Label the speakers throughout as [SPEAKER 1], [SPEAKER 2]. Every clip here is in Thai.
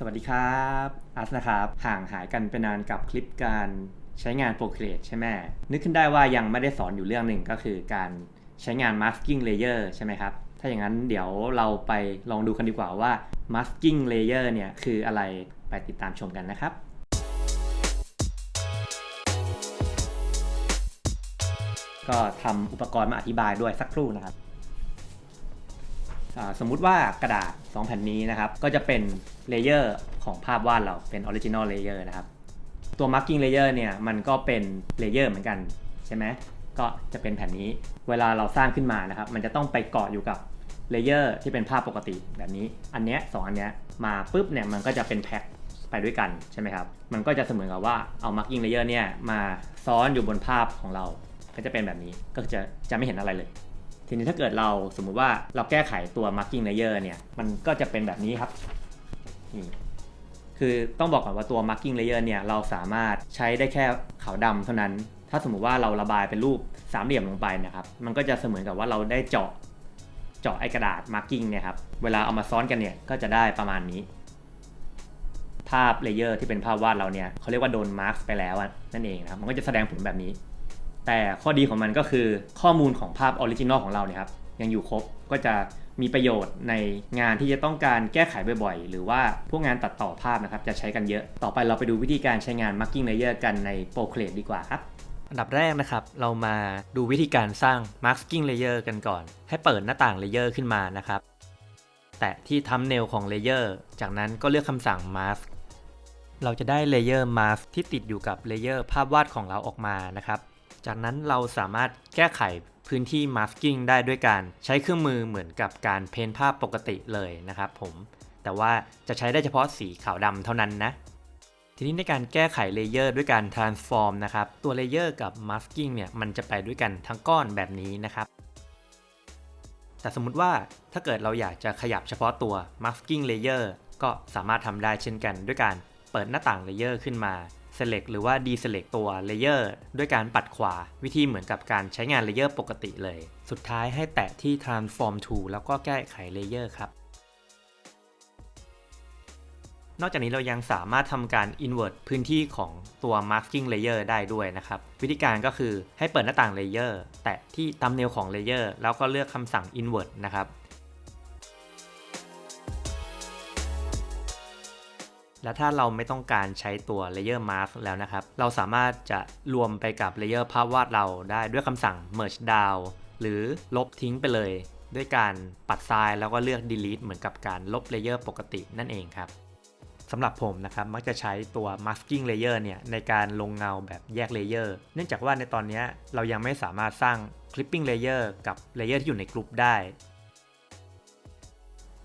[SPEAKER 1] สวัสดีครับอัสนะครับห่างหายกันไปนานกับคลิปการใช้งาน Procreate ใช่ไหมนึกขึ้นได้ว่ายังไม่ได้สอนอยู่เรื่องหนึ่งก็คือการใช้งาน Masking Layer ใช่ไหมครับถ้าอย่างนั้นเดี๋ยวเราไปลองดูกันดีกว่าว่า Masking Layer เนี่ยคืออะไรไปติดตามชมกันนะครับก็ทำอุปกรณ์มาอธิบายด้วยสักครู่นะครับสมมุติว่ากระดาษ2แผ่นนี้นะครับก็จะเป็นเลเยอร์ของภาพวาดเราเป็น Original Layer นะครับตัว Marking Layer เนี่ยมันก็เป็นเลเยอร์เหมือนกันใช่ไหมก็จะเป็นแผ่นนี้เวลาเราสร้างขึ้นมานะครับมันจะต้องไปเกาะอยู่กับเลเยอร์ที่เป็นภาพปกติแบบนี้อันเนี้ย2อันเนี้ยมาปุ๊บเนี่ยมันก็จะเป็นแพ็คไปด้วยกันใช่ไหมครับมันก็จะเสมือนกับว่าเอา Marking Layer เนี่ยมาซ้อนอยู่บนภาพของเราก็จะเป็นแบบนี้ก็จะไม่เห็นอะไรเลยทีนี้ถ้าเกิดเราสมมุติว่าเราแก้ไขตัว Marking Layer เนี่ยมันก็จะเป็นแบบนี้ครับนี่คือต้องบอกก่อนว่าตัว Marking Layer เนี่ยเราสามารถใช้ได้แค่ขาวดำเท่านั้นถ้าสมมุติว่าเราระบายเป็นรูปสามเหลี่ยมลงไปนะครับมันก็จะเสมือนกับว่าเราได้เจาะไอ้กระดาษ Marking เนี่ยครับเวลาเอามาซ้อนกันเนี่ยก็จะได้ประมาณนี้ภาพเลเยอร์ที่เป็นภาพวาดเราเนี่ยเขาเรียกว่าโดนมาร์กไปแล้วนั่นเองนะครับมันก็จะแสดงผลแบบนี้แต่ข้อดีของมันก็คือข้อมูลของภาพออริจินอลของเราเนี่ยครับยังอยู่ครบก็จะมีประโยชน์ในงานที่จะต้องการแก้ไขบ่อยๆหรือว่าพวกงานตัดต่อภาพนะครับจะใช้กันเยอะต่อไปเราไปดูวิธีการใช้งาน Marking Layer กันใน Procreate ดีกว่าครับอันดับแรกนะครับเรามาดูวิธีการสร้าง Masking Layer กันก่อนให้เปิดหน้าต่าง Layer ขึ้นมานะครับแตะที่ Thumbnail ของ Layer จากนั้นก็เลือกคำสั่ง Mask เราจะได้ Layer Mask ที่ติดอยู่กับ Layer ภาพวาดของเราออกมานะครับจากนั้นเราสามารถแก้ไขพื้นที่ Masking ได้ด้วยการใช้เครื่องมือเหมือนกับการเพ้นภาพปกติเลยนะครับแต่ว่าจะใช้ได้เฉพาะสีขาวดำเท่านั้นนะทีนี้ในการแก้ไขเลเยอร์ด้วยการ transform นะครับตัวเลเยอร์กับ masking เนี่ยมันจะไปด้วยกันทั้งก้อนแบบนี้นะครับแต่สมมุติว่าถ้าเกิดเราอยากจะขยับเฉพาะตัว masking layer ก็สามารถทำได้เช่นกันด้วยการเปิดหน้าต่าง layer ขึ้นมา select หรือว่า deselect ตัว layer ด้วยการปัดขวาวิธีเหมือนกับการใช้งาน layer ปกติเลยสุดท้ายให้แตะที่ transform tool แล้วก็แก้ไข layer ครับนอกจากนี้เรายังสามารถทำการ invert พื้นที่ของตัว masking layer ได้ด้วยนะครับวิธีการก็คือให้เปิดหน้าต่าง layer แตะที่ thumbnail ของ layer แล้วก็เลือกคำสั่ง invert นะครับและถ้าเราไม่ต้องการใช้ตัว layer mask แล้วนะครับเราสามารถจะรวมไปกับ layer ภาพวาดเราได้ด้วยคำสั่ง merge down หรือลบทิ้งไปเลยด้วยการปัดซ้ายแล้วก็เลือก delete เหมือนกับการลบ layer ปกตินั่นเองครับสำหรับผมนะครับมักจะใช้ตัว masking layer เนี่ยในการลงเงาแบบแยก layer เนื่องจากว่าในตอนนี้เรายังไม่สามารถสร้าง clipping layer กับ layer ที่อยู่ในกลุ่มได้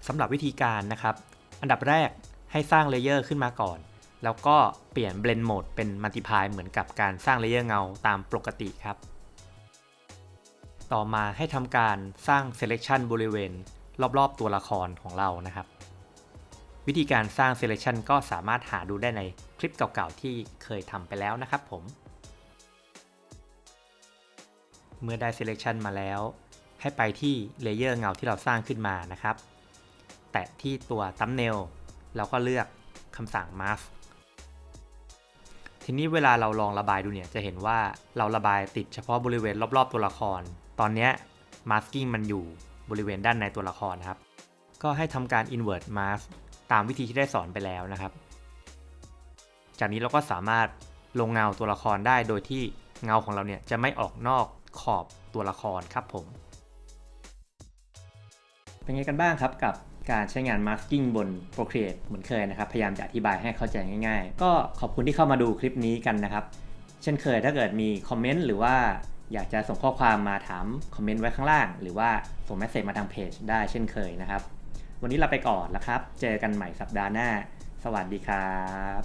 [SPEAKER 1] สำหรับวิธีการนะครับอันดับแรกให้สร้าง layer ขึ้นมาก่อนแล้วก็เปลี่ยน blend mode เป็น multiply เหมือนกับการสร้าง layer เงาตามปกติครับต่อมาให้ทำการสร้าง selection บริเวณรอบๆตัวละครของเรานะครับวิธีการสร้าง selection ก็สามารถหาดูได้ในคลิปเก่าๆที่เคยทำไปแล้วนะครับเมื่อได้ selection มาแล้วให้ไปที่ layer เงาที่เราสร้างขึ้นมานะครับแตะที่ตัว thumbnail แล้วก็เลือกคำสั่ง mask ทีนี้เวลาเราลองระบายดูเนี่ยจะเห็นว่าเราระบายติดเฉพาะบริเวณรอบๆตัวละครตอนนี้ masking มันอยู่บริเวณด้านในตัวละครนะครับก็ให้ทำการ invert maskตามวิธีที่ได้สอนไปแล้วนะครับจากนี้เราก็สามารถลงเงาตัวละครได้โดยที่เงาของเราเนี่ยจะไม่ออกนอกขอบตัวละครครับเป็นไงกันบ้างครับกับการใช้งาน masking บน Procreate เหมือนเคยนะครับพยายามจะอธิบายให้เข้าใจง่ายๆก็ขอบคุณที่เข้ามาดูคลิปนี้กันนะครับเช่นเคยถ้าเกิดมีคอมเมนต์หรือว่าอยากจะส่งข้อความมาถามคอมเมนต์ไว้ข้างล่างหรือว่าส่งเมสเสจมาทางเพจได้เช่นเคยนะครับวันนี้เราไปก่อนแล้วครับเจอกันใหม่สัปดาห์หน้าสวัสดีครับ